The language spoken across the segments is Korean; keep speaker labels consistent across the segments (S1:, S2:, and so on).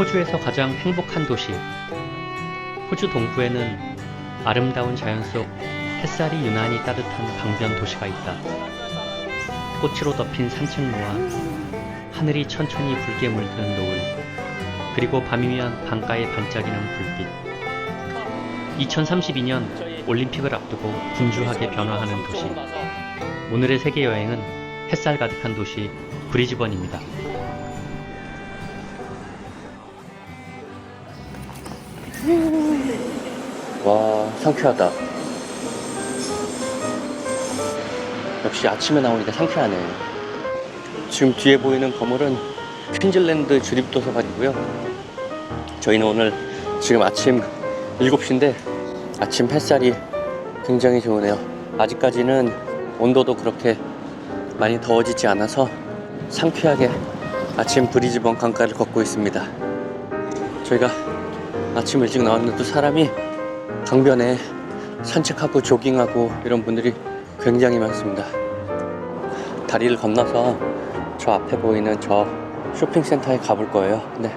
S1: 호주에서 가장 행복한 도시. 호주 동부에는 아름다운 자연 속 햇살이 유난히 따뜻한 강변 도시가 있다. 꽃으로 덮인 산책로와 하늘이 천천히 붉게 물드는 노을, 그리고 밤이면 강가에 반짝이는 불빛. 2032년 올림픽을 앞두고 분주하게 변화하는 도시. 오늘의 세계 여행은 햇살 가득한 도시 브리즈번입니다. 와, 상쾌하다. 역시 아침에 나오니까 상쾌하네. 지금 뒤에 보이는 건물은 퀸즐랜드 주립도서관이고요. 저희는 오늘 지금 아침 7시인데 아침 햇살이 굉장히 좋으네요. 아직까지는 온도도 그렇게 많이 더워지지 않아서 상쾌하게 아침 브리즈번 강가를 걷고 있습니다. 저희가 아침 일찍 나왔는데도 사람이 강변에 산책하고 조깅하고 이런 분들이 굉장히 많습니다. 다리를 건너서 저 앞에 보이는 저 쇼핑센터에 가볼 거예요. 네.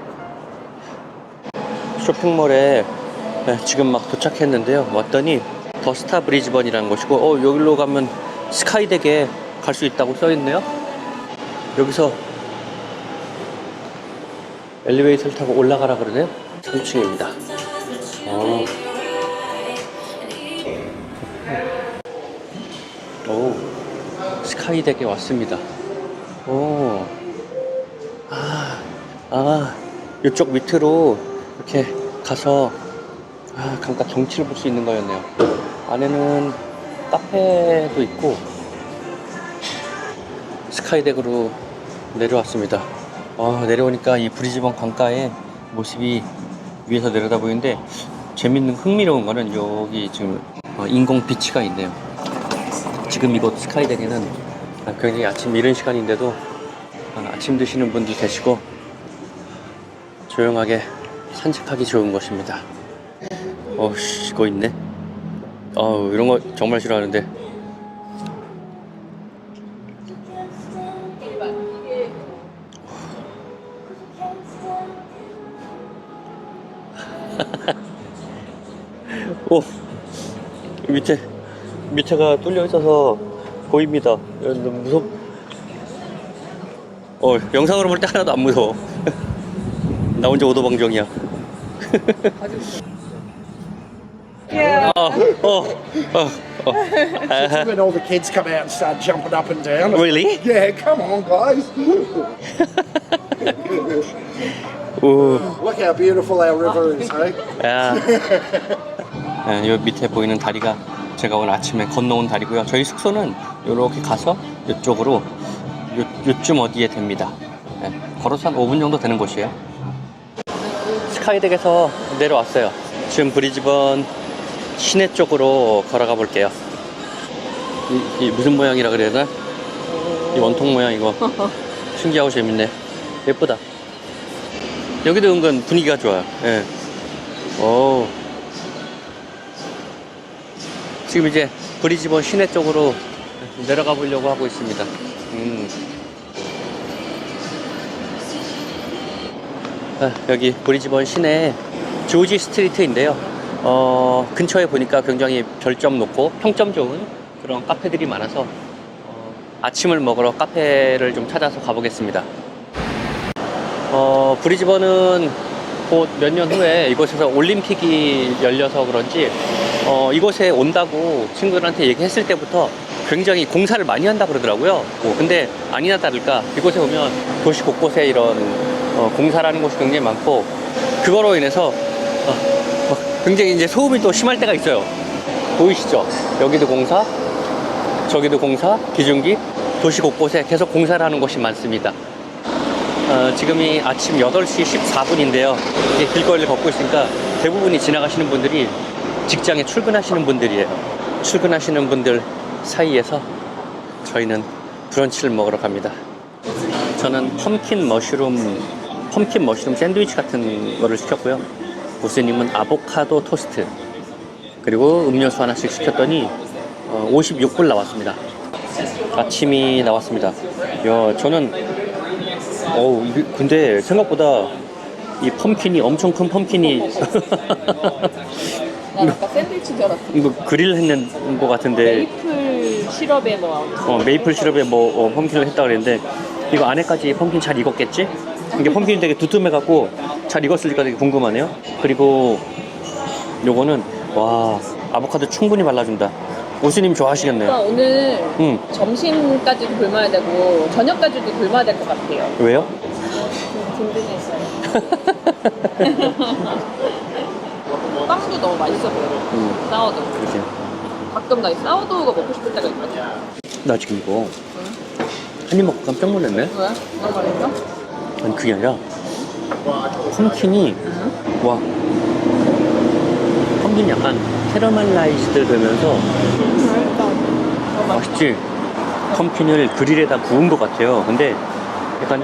S1: 쇼핑몰에 지금 막 도착했는데요. 왔더니 더 스타 브리즈번이라는 곳이고, 여기로 가면 스카이덱에 갈 수 있다고 써있네요. 여기서 엘리베이터를 타고 올라가라 그러네요. 3층입니다. 오, 스카이덱에 왔습니다. 이쪽 밑으로 이렇게 가서 강가 경치를 볼 수 있는 거였네요. 안에는 카페도 있고 스카이덱으로 내려왔습니다. 내려오니까 이 브리즈번 강가의 모습이 위에서 내려다 보이는데, 재밌는 흥미로운 거는 여기 지금 인공 비치가 있네요. 지금 이곳 스카이덱에는 굉장히 아침 이른 시간인데도 아침 드시는 분들 계시고 조용하게 산책하기 좋은 곳입니다. 이거 있네. 이런 거 정말 싫어하는데. 밑에가 뚫려 있어서 보입니다. 너무 영상으로 볼 때 하나도 안 무서워. 나 혼자 오도방정이야.
S2: Yeah.
S3: It's when all the kids come out and start jumping up and down.
S1: Really?
S3: Yeah, come on, guys. Look how beautiful our river is, hey?
S1: 요 밑에 보이는 다리가 제가 오늘 아침에 건너온 다리고요. 저희 숙소는 이렇게 가서 이쪽으로 요쯤 어디에 됩니다. 걸어서 한 5분 정도 되는 곳이에요. 스카이덱에서 내려왔어요. 지금 브리즈번 시내 쪽으로 걸어가 볼게요. 이 무슨 모양이라 그래야 되나? 이 원통 모양 이거 신기하고 재밌네. 예쁘다. 여기도 은근 분위기가 좋아요. 예. 지금 이제 브리즈번 시내 쪽으로 내려가 보려고 하고 있습니다. 여기 브리즈번 시내 조지 스트리트인데요. 근처에 보니까 굉장히 별점 높고 평점 좋은 그런 카페들이 많아서 아침을 먹으러 카페를 좀 찾아서 가보겠습니다. 브리즈번은 곧 몇 년 후에 이곳에서 올림픽이 열려서 그런지 이곳에 온다고 친구들한테 얘기했을 때부터 굉장히 공사를 많이 한다 그러더라고요. 근데 아니나 다를까 이곳에 오면 도시 곳곳에 이런 공사라는 곳이 굉장히 많고, 그거로 인해서 굉장히 이제 소음이 또 심할 때가 있어요. 보이시죠? 여기도 공사, 저기도 공사, 기중기, 도시 곳곳에 계속 공사를 하는 곳이 많습니다. 지금이 아침 8시 14분인데요. 이제 길거리를 걷고 있으니까 대부분이 지나가시는 분들이 직장에 출근하시는 분들이에요. 출근하시는 분들 사이에서 저희는 브런치를 먹으러 갑니다. 저는 펌킨 머쉬룸 샌드위치 같은 거를 시켰고요. 보스님은 아보카도 토스트, 그리고 음료수 하나씩 시켰더니 56불 나왔습니다. 아침이 나왔습니다. 저는 근데 생각보다 이 펌킨이 엄청 큰 펌킨이
S2: 난 아까 샌드위치인 줄 알았어.
S1: 이거 그릴 했는 것 같은데
S2: 메이플 시럽에 뭐
S1: 메이플 시럽에 뭐 펌킨을 했다 그랬는데 이거 안에까지 펌킨 잘 익었겠지? 이게 펌킨이 되게 두툼해갖고 잘 익었을까 되게 궁금하네요. 그리고 요거는 와 아보카도 충분히 발라준다. 오수님 좋아하시겠네요.
S2: 오빠 오늘
S1: 응.
S2: 점심까지도 굶어야 되고 저녁까지도 굶어야 될 것 같아요.
S1: 왜요?
S2: 든든했어요. 빵도 너무 맛있어 보여요. 사워도.
S1: 그렇게.
S2: 가끔 나 이 사워도우가 먹고 싶을 때가 있거든.
S1: 나 지금 이거 한 입 먹고 깜짝 놀랐네.
S2: 왜? 너무 맛있어?
S1: 아니 그게 아니라 펌킨이 와 펌킨 약간 캐러멜라이즈드 되면서 맛있지? 펌킨을 그릴에다 구운 것 같아요. 근데 약간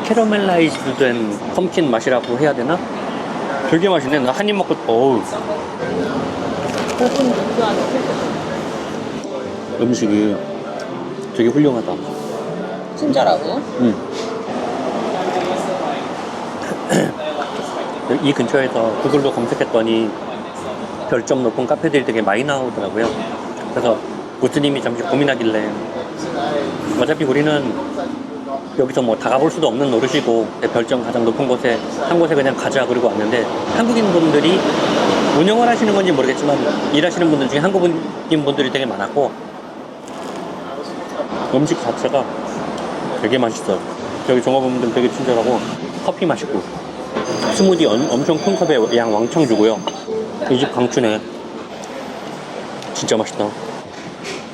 S1: 캐러멜라이즈드 된 펌킨 맛이라고 해야 되나? 되게 맛있네. 나 한 입 먹고 어우
S2: 고분 육수하는
S1: 음식이 되게 훌륭하다.
S2: 친절하고.
S1: 이 근처에서 구글로 검색했더니 별점 높은 카페들이 되게 많이 나오더라고요. 그래서 부스님이 잠시 고민하길래 어차피 우리는 여기서 뭐 다 가볼 수도 없는 노릇이고 별점 가장 높은 곳에 한 곳에 그냥 가자 그러고 왔는데 한국인 분들이 운영을 하시는 건지 모르겠지만 일하시는 분들 중에 한국인 분들이 되게 많았고 음식 자체가 되게 맛있어요. 여기 종업원분들 되게 친절하고 커피 맛있고 스무디 엄청 큰 컵에 양 왕창 주고요. 이 집 강추네. 진짜 맛있다.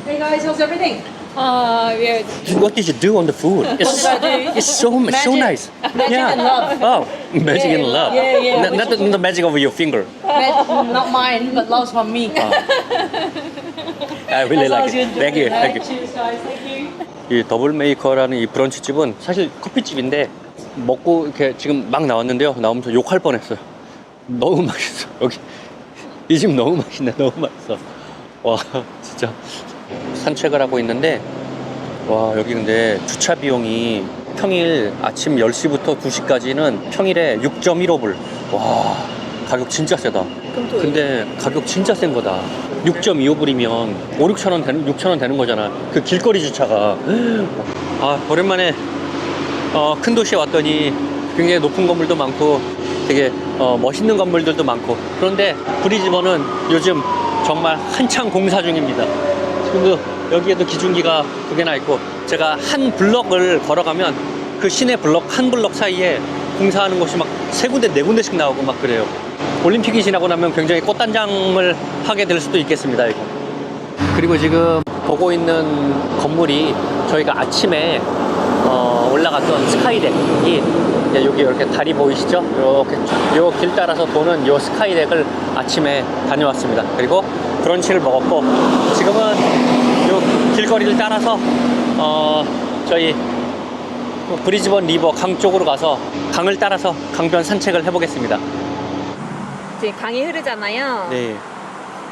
S4: Hey guys, how's everything?
S2: 예.
S1: What did you do on the food? It's so nice.
S4: Magic and love.
S1: Oh, magic and love.
S4: yeah.
S1: Not the magic of your finger.
S4: Not mine, but love's from me.
S1: I really like
S4: That's all
S1: it.
S4: good.
S1: Thank you. Thank you.
S4: Cheers guys, thank you.
S1: 이 더블 메이커라는 이 브런치 집은 사실 커피집인데 먹고 이렇게 지금 막 나왔는데요. 나오면서 욕할 뻔했어요. 너무 맛있어. 여기 이 집 너무 맛있네. 너무 맛있어. 와 진짜 산책을 하고 있는데 와 여기 근데 주차 비용이 평일 아침 10시부터 2시까지는 평일에 6.15불. 와 가격 진짜 세다. 근데 가격 진짜 센 거다. 6.25불이면 5,6천 원 되는 거잖아. 그 길거리 주차가. 아 오랜만에 큰 도시에 왔더니 굉장히 높은 건물도 많고 되게 멋있는 건물들도 많고 그런데 브리즈번은 요즘 정말 한창 공사 중입니다. 지금도 여기에도 기중기가 2개나 있고 제가 한 블럭을 걸어가면 그 시내 블럭 한 블럭 사이에 공사하는 곳이 막 3군데 4군데씩 나오고 막 그래요. 올림픽이 지나고 나면 굉장히 꽃단장을 하게 될 수도 있겠습니다. 이거. 그리고 지금 보고 있는 건물이 저희가 아침에 올라갔던 스카이덱이 여기 이렇게 다리 보이시죠? 이렇게 요 길 따라서 도는 요 스카이덱을 아침에 다녀왔습니다. 그리고 브런치를 먹었고 지금은 요 길거리를 따라서 저희 브리즈번 리버 강 쪽으로 가서 강을 따라서 강변 산책을 해보겠습니다.
S2: 지금 강이 흐르잖아요.
S1: 네.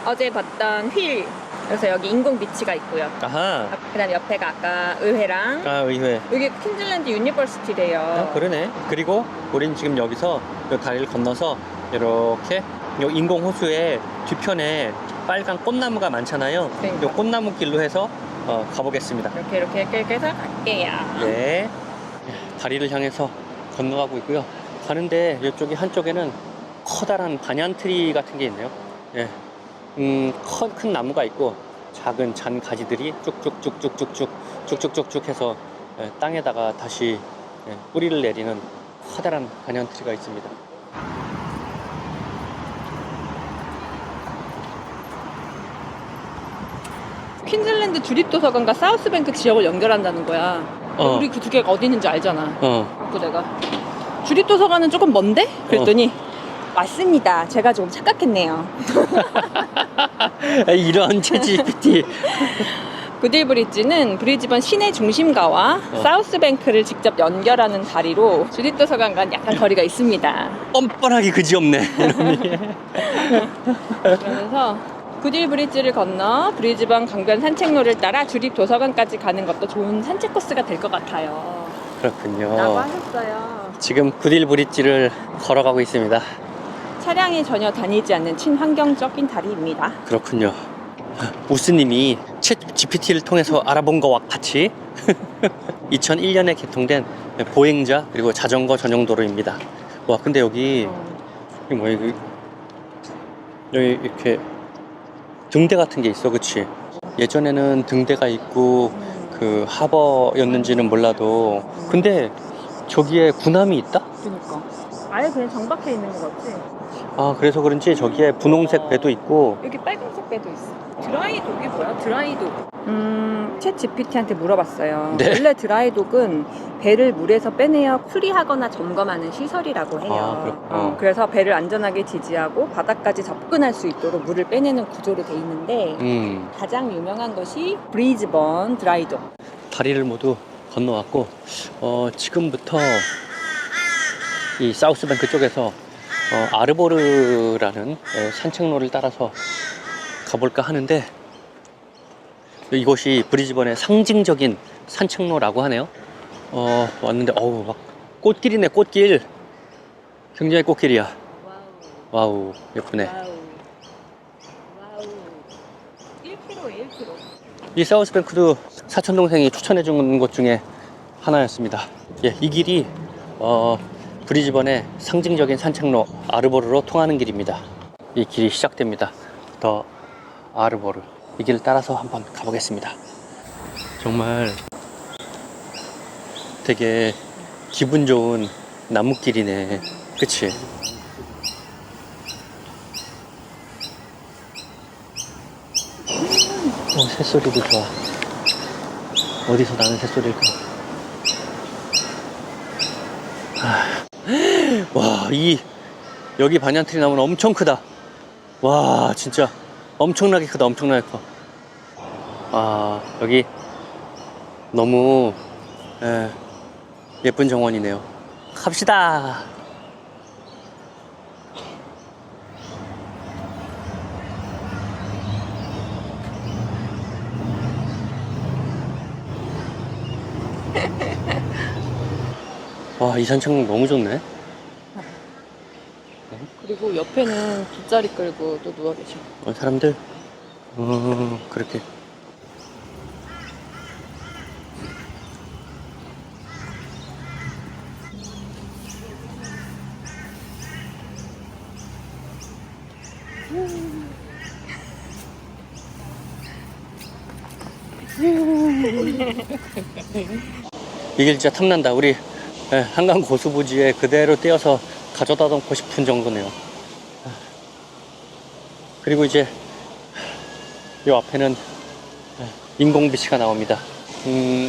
S2: 어제 봤던 휠. 그래서 여기 인공 비치가 있고요.
S1: 아하.
S2: 그다음 옆에가 아까 의회랑
S1: 의회.
S2: 여기 퀸즐랜드 유니버시티래요.
S1: 그러네. 그리고 우린 지금 여기서 이 다리를 건너서 이렇게 이 인공 호수의 뒤편에 빨간 꽃나무가 많잖아요.
S2: 그러니까.
S1: 이 꽃나무 길로 해서 가보겠습니다.
S2: 이렇게 끌고서 갈게요.
S1: 네. 다리를 향해서 건너가고 있고요. 가는데 이쪽에 한쪽에는 커다란 반얀트리 같은 게 있네요. 예. 큰 나무가 있고 작은 잔 가지들이 쭉쭉쭉쭉쭉쭉 해서 땅에다가 다시 뿌리를 내리는 커다란 반얀트리가 있습니다.
S2: 퀸즐랜드 주립도서관과 사우스뱅크 지역을 연결한다는 거야. 우리 그 2개가 어디 있는지 알잖아. 그래서 내가 주립도서관은 조금 먼데? 그랬더니 맞습니다. 제가 조금 착각했네요.
S1: 이런 챗GPT.
S2: 구딜브릿지는 브리즈번 시내 중심가와 사우스뱅크를 직접 연결하는 다리로 주립도서관과는 약간 거리가 있습니다.
S1: 뻔뻔하게 그지없네.
S2: 그러면서 구딜브릿지를 건너 브리즈번 강변 산책로를 따라 주립도서관까지 가는 것도 좋은 산책 코스가 될 것 같아요.
S1: 그렇군요.
S2: 라고 하셨어요.
S1: 지금 구딜 브릿지를 걸어가고 있습니다.
S2: 차량이 전혀 다니지 않는 친환경적인 다리입니다.
S1: 그렇군요. 우스님이 챗 GPT를 통해서 알아본 거와 같이 2001년에 개통된 보행자 그리고 자전거 전용 도로입니다. 와, 근데 여기 이게 뭐야? 여기 이렇게 등대 같은 게 있어, 그치? 예전에는 등대가 있고 그 하버였는지는 몰라도 근데 저기에 군함이 있다?
S2: 그러니까 아예 그냥 정박해 있는 것 같지?
S1: 아, 그래서 그런지 저기에 분홍색 배도 있고.
S2: 여기 빨간색 배도 있어. 드라이독이 뭐야? 드라이독. 챗 GPT한테 물어봤어요.
S1: 네.
S2: 원래 드라이독은 배를 물에서 빼내어 수리하거나 점검하는 시설이라고 해요.
S1: 아, 그렇구나.
S2: 그래서 배를 안전하게 지지하고 바닥까지 접근할 수 있도록 물을 빼내는 구조로 돼 있는데 가장 유명한 것이 브리즈번 드라이독.
S1: 다리를 모두 건너왔고 지금부터 이 사우스뱅크 쪽에서 아르보르라는 산책로를 따라서 가볼까 하는데 이곳이 브리즈번의 상징적인 산책로라고 하네요. 왔는데 어우 막 꽃길이네, 꽃길. 굉장히 꽃길이야. 와우, 예쁘네.
S2: 와우. 1km에 1km.
S1: 이 사우스뱅크도 사촌 동생이 추천해 준 곳 중에 하나였습니다. 예, 이 길이 브리즈번의 상징적인 산책로 아르보르로 통하는 길입니다. 이 길이 시작됩니다. 더 아르보르. 이 길을 따라서 한번 가보겠습니다. 정말 되게 기분 좋은 나무길이네. 그치? 새소리도 좋아. 어디서 나는 새소리일까? 와, 여기 반얀트리 나무는 엄청 크다. 와, 진짜 엄청나게 크다. 엄청나게 커. 여기 너무 예쁜 정원이네요. 갑시다. 와, 이 산책로 너무 좋네.
S2: 그리고 옆에는 돗자리 끌고 또 누워 계셔.
S1: 사람들 그렇게. 이게 진짜 탐난다. 우리 한강 고수부지에 그대로 떼어서 가져다 놓고 싶은 정도네요. 그리고 이제 이 앞에는 인공비치가 나옵니다.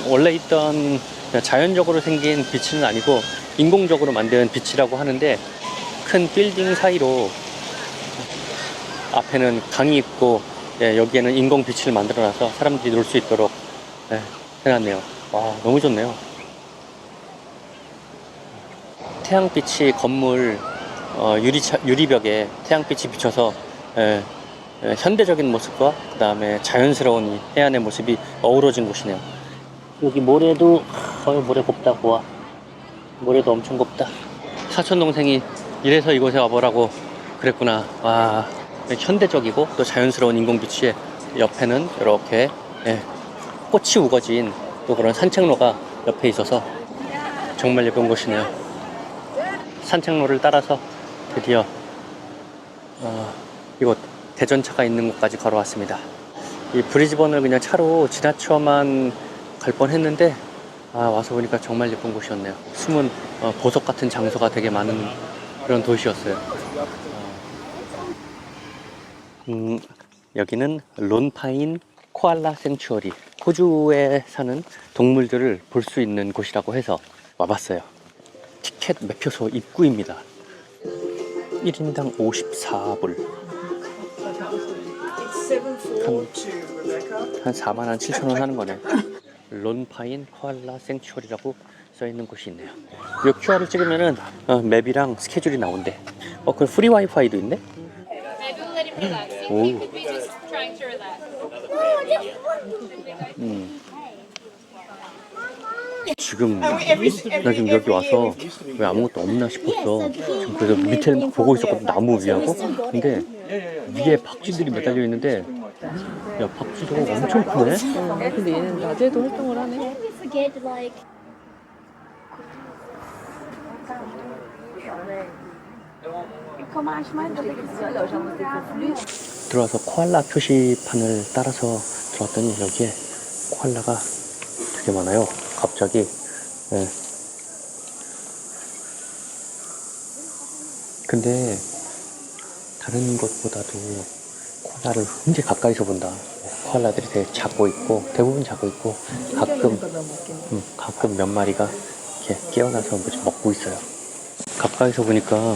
S1: 원래 있던 자연적으로 생긴 비치는 아니고 인공적으로 만든 비치라고 하는데 큰 빌딩 사이로 앞에는 강이 있고 여기에는 인공비치를 만들어놔서 사람들이 놀 수 있도록 해놨네요. 와, 너무 좋네요. 태양빛이 건물 유리벽에 태양빛이 비쳐서 현대적인 모습과 그 다음에 자연스러운 해안의 모습이 어우러진 곳이네요. 여기 모래도 모래 곱다. 고와 모래도 엄청 곱다. 사촌 동생이 이래서 이곳에 와보라고 그랬구나. 와, 현대적이고 또 자연스러운 인공비치에 옆에는 이렇게 꽃이 우거진 또 그런 산책로가 옆에 있어서 정말 예쁜 곳이네요. 산책로를 따라서 드디어 이곳 대전차가 있는 곳까지 걸어왔습니다. 이 브리즈번을 그냥 차로 지나쳐만 갈 뻔했는데 와서 보니까 정말 예쁜 곳이었네요. 숨은 보석 같은 장소가 되게 많은 그런 도시였어요. 여기는 론파인 코알라 생추어리, 호주에 사는 동물들을 볼 수 있는 곳이라고 해서 와봤어요. 티켓 매표소 입구입니다. 1인당 54불. 한 47,000원 하는 거네. 론파인 코알라 생추어리라고 써있는 곳이 있네요. 이 QR을 찍으면은 맵이랑 스케줄이 나온대. 그 프리 와이파이도 있네? 오. 지금 나 지금 여기 와서 왜 아무것도 없나 싶었어. 지금 그래서 밑에 보고 있었거든, 나무 위하고. 근데 위에 박쥐들이 매달려 있는데, 야, 박쥐 저거 엄청 크네.
S2: 근데 얘는 낮에도 활동을 하네.
S1: 들어와서 코알라 표시판을 따라서 들어왔더니 여기에 코알라가 되게 많아요. 갑자기. 예. 근데 다른 것보다도 코알라를 굉장히 가까이서 본다. 코알라들이 되게 작고 있고, 대부분 작고 있고, 가끔 몇 마리가 이렇게 깨어나서 뭐 좀 먹고 있어요. 가까이서 보니까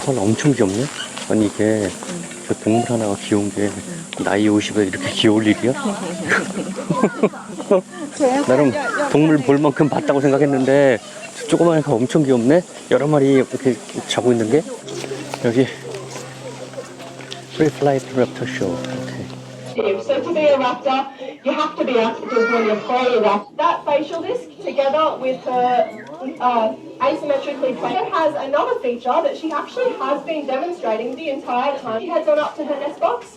S1: 코알라 엄청 귀엽네? 아니 이게 저 동물 하나가 귀여운 게 나이 50에 이렇게 귀여울 일이야? 나름 동물 볼 만큼 봤다고 생각했는데 저 조그만 애가 엄청 귀엽네? 여러 마리 이렇게 자고 있는 게 여기 Free Flight Raptor Show. 오케이.
S5: So to be a raptor, you have to be active when you're playing raptor. That facial disc, together with her asymmetrically placed, has another feature that she actually has been demonstrating the entire time. She heads on up to her nest box.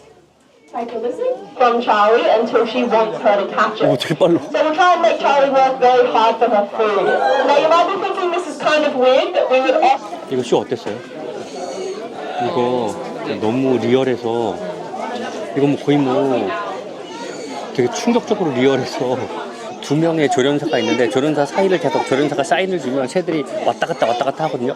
S5: Take a listen from Charlie until she wants her to catch
S1: 오,
S5: it.
S1: 되게 빨라.
S5: So we'll try and make Charlie work very hard for her food. Now you might be thinking this is kind of weird, but we would often...
S1: 이거 쇼 어땠어요? 이거 너무 리얼해서 이거 뭐 거의 뭐 되게 충격적으로 리얼해서 두 명의 조련사가 있는데 조련사 사이를 계속 조련사가 사인을 주면 새들이 왔다 갔다 하거든요.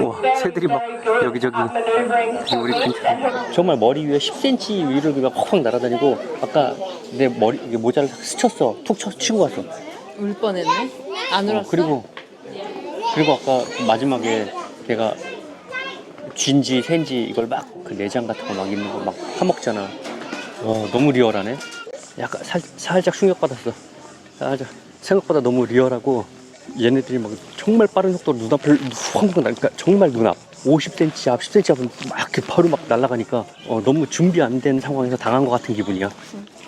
S1: 와, 새들이 막 여기저기 우리 정말 머리 위에 10cm 위를 그냥 확확 날아다니고 아까 내 머리 모자를 스쳤어. 툭 치고 갔어.
S2: 울 뻔했네. 안 울었어?
S1: 그리고 아까 마지막에 걔가 쥐인지 새인지 이걸 막 그 내장 같은 거 막 있는 거 막 파먹잖아. 너무 리얼하네. 약간 살짝 충격받았어. 살짝 생각보다 너무 리얼하고 얘네들이 막 정말 빠른 속도로 눈앞을 확 나니까 정말 눈앞 50cm 앞 10cm 앞은 막 이렇게 바로 막 날아가니까 너무 준비 안 된 상황에서 당한 것 같은 기분이야.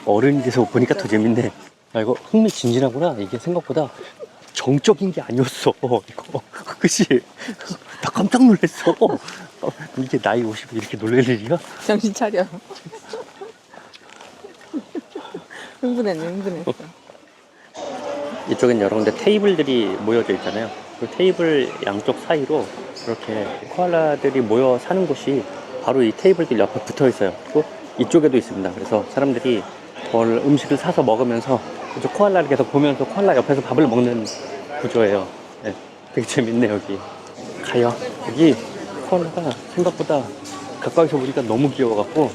S1: 어른이 돼서 보니까 더 재밌네. 야, 이거 흥미진진하구나. 이게 생각보다 정적인 게 아니었어. 이거 그치? 나 깜짝 놀랐어. 이게 나이 50에 이렇게 놀랄 일이야?
S2: 정신 차려. 흥분했어.
S1: 이쪽엔 여러 군데 테이블들이 모여져 있잖아요. 그 테이블 양쪽 사이로 이렇게 코알라들이 모여 사는 곳이 바로 이 테이블들 옆에 붙어 있어요. 그리고 이쪽에도 있습니다. 그래서 사람들이 음식을 사서 먹으면서 코알라를 계속 보면서 코알라 옆에서 밥을 먹는 구조예요. 네, 되게 재밌네 여기. 가요. 여기 코알라가 생각보다 가까이서 보니까 너무 귀여워갖고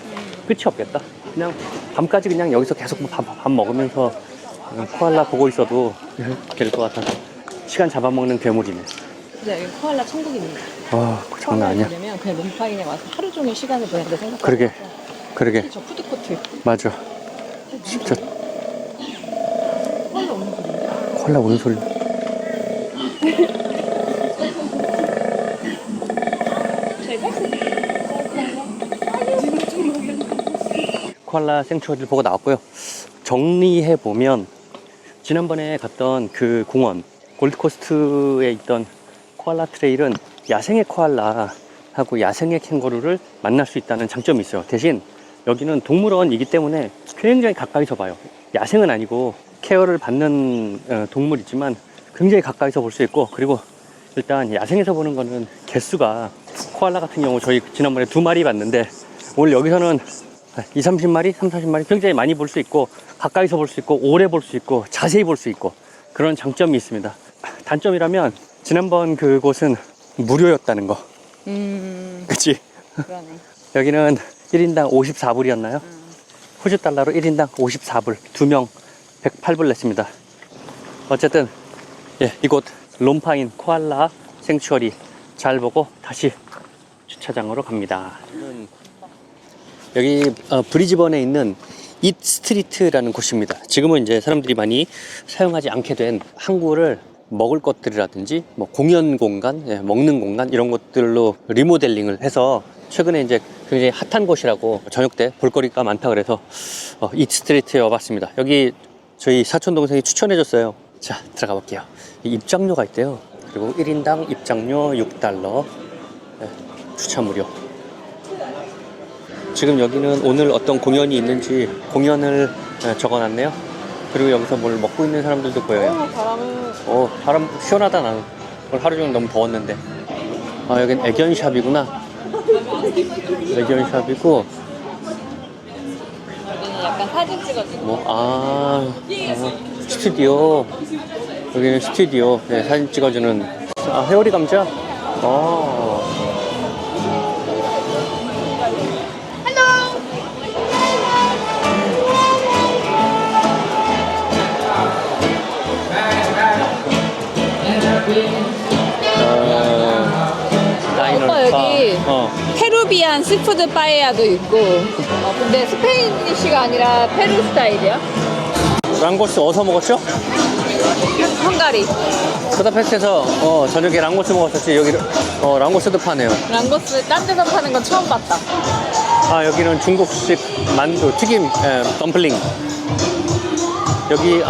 S1: 끝이 없겠다. 그냥 밤까지 그냥 여기서 계속 밥 먹으면서 코알라 보고 있어도 될 것 같아서 시간 잡아먹는 괴물이네.
S2: 진짜 여기 코알라 천국입니다.
S1: 장난 아니야.
S2: 그러면 그냥 롬파인에 와서 하루 종일 시간을 보낸다 생각하고.
S1: 그러게.
S2: 저 푸드코트.
S1: 맞아. 진짜.
S2: 코알라 오는 소리인데?
S1: 코알라 오는 소리. 코알라 생추어리를 보고 나왔고요. 정리해보면 지난번에 갔던 그 공원 골드코스트에 있던 코알라 트레일은 야생의 코알라하고 야생의 캥거루를 만날 수 있다는 장점이 있어요. 대신 여기는 동물원이기 때문에 굉장히 가까이서 봐요. 야생은 아니고 케어를 받는 동물이지만 굉장히 가까이서 볼 수 있고, 그리고 일단 야생에서 보는 거는 개수가 코알라 같은 경우 저희 지난번에 2마리 봤는데 오늘 여기서는 20-30마리, 30-40마리 굉장히 많이 볼 수 있고 가까이서 볼 수 있고 오래 볼 수 있고 자세히 볼 수 있고 그런 장점이 있습니다. 단점이라면 지난번 그곳은 무료였다는 거. 그치?
S2: 그러네.
S1: 여기는 1인당 54불이었나요? 호주 달러로 1인당 54불, 2명 108불 냈습니다. 어쨌든 이곳 롬파인 코알라 생추어리 잘 보고 다시 주차장으로 갑니다. 여기 브리즈번에 있는 잇 스트리트라는 곳입니다. 지금은 이제 사람들이 많이 사용하지 않게 된 항구를 먹을 것들이라든지 뭐 공연 공간, 예, 먹는 공간 이런 것들로 리모델링을 해서 최근에 이제 굉장히 핫한 곳이라고 저녁 때 볼거리가 많다 그래서 이트스트리트에 와봤습니다. 여기 저희 사촌 동생이 추천해줬어요. 자, 들어가 볼게요. 입장료가 있대요. 그리고 1인당 입장료 $6, 예, 주차 무료. 지금 여기는 오늘 어떤 공연이 있는지 공연을 적어놨네요. 그리고 여기서 뭘 먹고 있는 사람들도 보여요. 바람 시원하다. 나는 오늘 하루 종일 너무 더웠는데. 아, 여긴 애견샵이구나. 애견샵이고
S2: 여기는 약간 사진 찍어주고.
S1: 스튜디오. 여기는 스튜디오. 네, 사진 찍어주는. 회오리 감자.
S2: 오빠 여기 페루비안 시푸드 빠에야도 있고. 근데 스페인시가 아니라 페루 스타일이야?
S1: 랑고스 어디서 먹었죠?
S2: 헝가리.
S1: 부다페스트에서 저녁에 랑고스 먹었었지. 여기 랑고스도 파네요.
S2: 랑고스 딴 데서 파는 건 처음 봤다.
S1: 여기는 중국식 만두 튀김 덤플링. 여기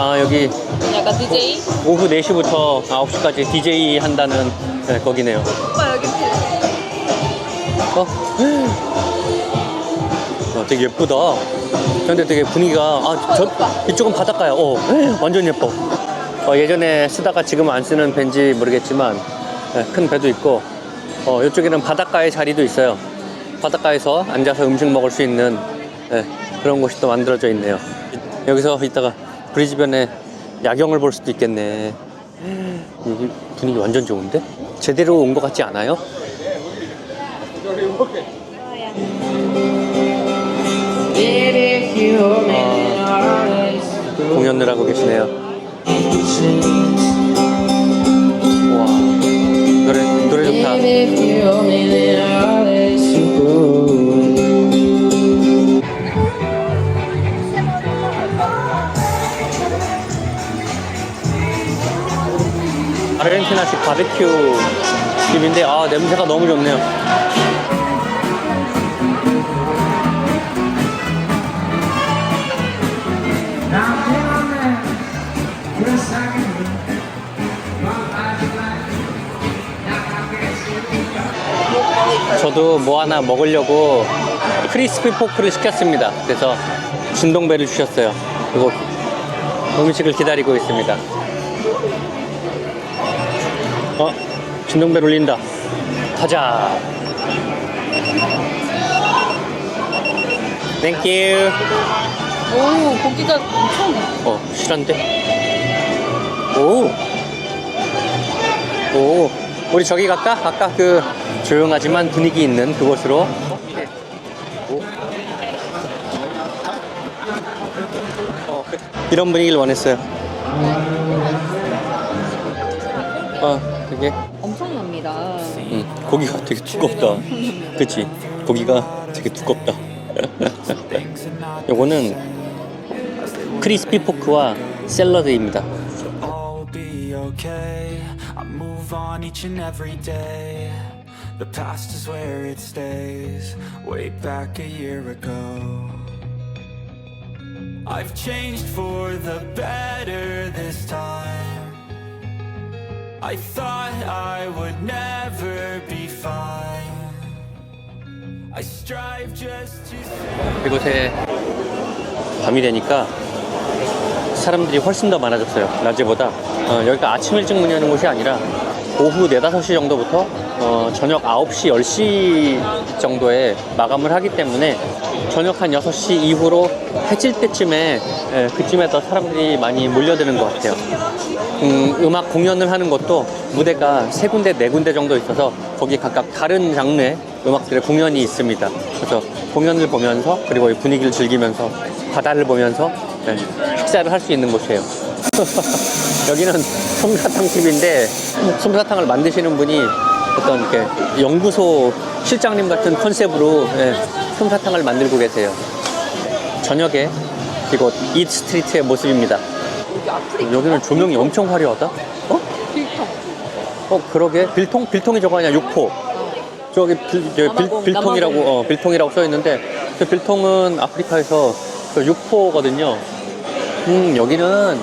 S2: 약간 DJ?
S1: 오후 4시부터 9시까지 DJ 한다는 거기네요.
S2: 오빠 여기
S1: 되게 예쁘다. 근데 되게 분위기가 이쪽은 바닷가야. 완전 예뻐. 예전에 쓰다가 지금 안 쓰는 벤지 모르겠지만 큰 배도 있고 이쪽에는 바닷가에 자리도 있어요. 바닷가에서 앉아서 음식 먹을 수 있는 그런 곳이 또 만들어져 있네요. 여기서 이따가 브리즈번에 야경을 볼 수도 있겠네. 여기 분위기 완전 좋은데? 제대로 온 것 같지 않아요? 공연을 하고 계시네요. 와, 노래 좋다. 아르헨티나식 바베큐 집인데 냄새가 너무 좋네요. 저도 뭐 하나 먹으려고 크리스피 포크를 시켰습니다. 그래서 진동배를 주셨어요. 그리고 음식을 기다리고 있습니다. 진동배 울린다. 가자. 땡큐.
S2: 오, 고기가 엄청.
S1: 실한데? 오, 우리 저기 갈까? 아까 그 조용하지만 분위기 있는 그곳으로. 이런 분위기를 원했어요. 되게
S2: 엄청납니다.
S1: 고기가 되게 두껍다. 그치? 고기가 되게 두껍다. 요거는 크리스피 포크와 샐러드입니다.
S6: I move on each and every day. The past is where it stays. Way back a year ago, I've changed for the better this time. I thought I would never be fine. I strive just to
S1: 이곳에 밤이 되니까 사람들이 훨씬 더 많아졌어요. 낮에보다. 여기가 아침 일찍 문 여는 곳이 아니라 오후 4, 5시 정도부터 저녁 9시, 10시 정도에 마감을 하기 때문에 저녁 한 6시 이후로 해질 때쯤에 그쯤에 더 사람들이 많이 몰려드는 것 같아요. 음악 공연을 하는 것도 무대가 3군데, 4군데 정도 있어서 거기 각각 다른 장르의 음악들의 공연이 있습니다. 그래서 공연을 보면서 그리고 분위기를 즐기면서 바다를 보면서 식사를 할 수 있는 곳이에요. 여기는 솜사탕 집인데 솜사탕을 만드시는 분이 어떤 이렇게 연구소 실장님 같은 컨셉으로 솜사탕을 만들고 계세요. 저녁에 이곳 이트스트리트의 모습입니다.
S2: 여기 아프리카.
S1: 여기는 조명이 엄청 화려하다. 어?
S2: 빌통.
S1: 그러게. 빌통이 저거 아니야? 육포. 저기 빌통이라고 빌통이라고 써 있는데 그 빌통은 아프리카에서 그 육포거든요. 여기는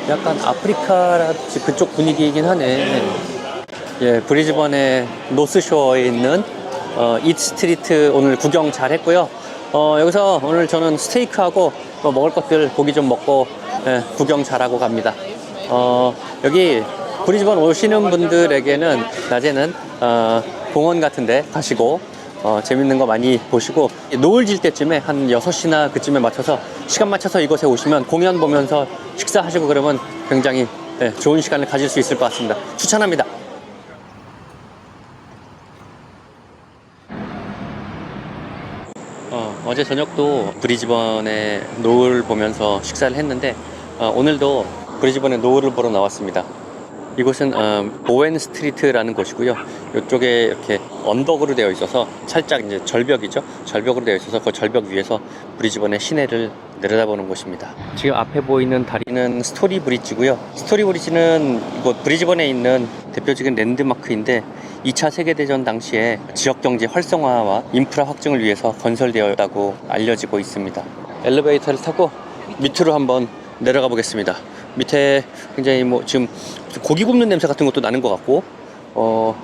S1: 약간 아프리카라든지 그쪽 분위기이긴 하네. 예, 브리즈번의 노스쇼어에 있는 이트 스트리트 오늘 구경 잘 했고요. 여기서 오늘 저는 스테이크하고 먹을 것들 고기 좀 먹고 구경 잘하고 갑니다. 여기 브리즈번 오시는 분들에게는 낮에는 공원 같은데 가시고 재밌는 거 많이 보시고 노을 질 때쯤에 한 6시나 그쯤에 맞춰서 시간 맞춰서 이곳에 오시면 공연 보면서 식사하시고 그러면 굉장히 좋은 시간을 가질 수 있을 것 같습니다. 추천합니다. 어제 저녁도 브리즈번의 노을 보면서 식사를 했는데 오늘도 브리즈번의 노을을 보러 나왔습니다. 이곳은 보웬 스트리트라는 곳이고요. 이쪽에 이렇게 언덕으로 되어 있어서 살짝 이제 절벽이죠. 절벽으로 되어 있어서 그 절벽 위에서 브리즈번의 시내를 내려다보는 곳입니다. 지금 앞에 보이는 다리는 스토리 브리지고요. 스토리 브리지는 이곳 브리즈번에 있는 대표적인 랜드마크인데 2차 세계대전 당시에 지역경제 활성화와 인프라 확증을 위해서 건설되었다고 알려지고 있습니다. 엘리베이터를 타고 밑으로 한번 내려가 보겠습니다. 밑에 굉장히 지금 고기 굽는 냄새 같은 것도 나는 것 같고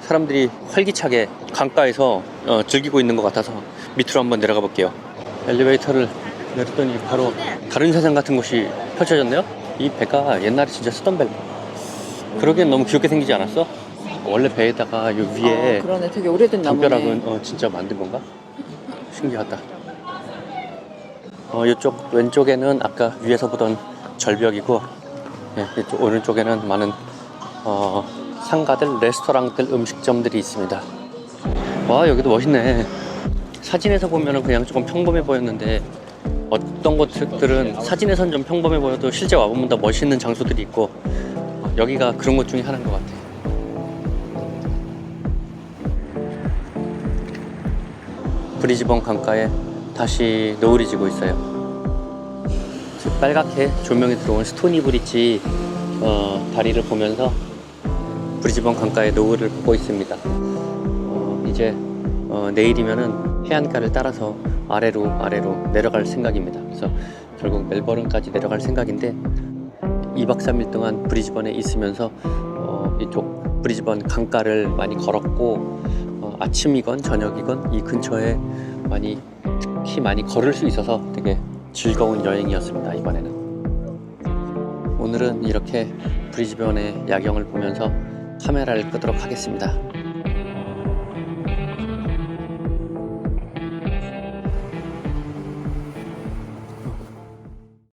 S1: 사람들이 활기차게 강가에서 즐기고 있는 것 같아서 밑으로 한번 내려가 볼게요. 엘리베이터를 내렸더니 바로 다른 세상 같은 곳이 펼쳐졌네요. 이 배가 옛날에 진짜 쓰던 배. 그러기엔 너무 귀엽게 생기지 않았어? 원래 배에다가 요 위에
S2: 그러네. 되게 오래된 나무네.
S1: 담벼락은 진짜 만든 건가? 신기하다. 이쪽 왼쪽에는 아까 위에서 보던 절벽이고 이쪽 오른쪽에는 많은 상가들, 레스토랑들, 음식점들이 있습니다. 와, 여기도 멋있네. 사진에서 보면은 그냥 조금 평범해 보였는데 어떤 곳들은 사진에선 좀 평범해 보여도 실제 와보면 더 멋있는 장소들이 있고 여기가 그런 곳 중에 하나인 것 같아. 브리즈번 강가에 다시 노을이 지고 있어요. 빨갛게 조명이 들어온 스토니 브리지 다리를 보면서 브리즈번 강가의 노을을 보고 있습니다. 이제 내일이면은 해안가를 따라서 아래로 내려갈 생각입니다. 그래서 결국 멜버른까지 내려갈 생각인데 2박 3일 동안 브리즈번에 있으면서 이쪽 브리즈번 강가를 많이 걸었고 아침이건 저녁이건 이 근처에 특히 많이 걸을 수 있어서 되게 즐거운 여행이었습니다. 이번에는 오늘은 이렇게 브리즈번의 야경을 보면서 카메라를 끄도록 하겠습니다.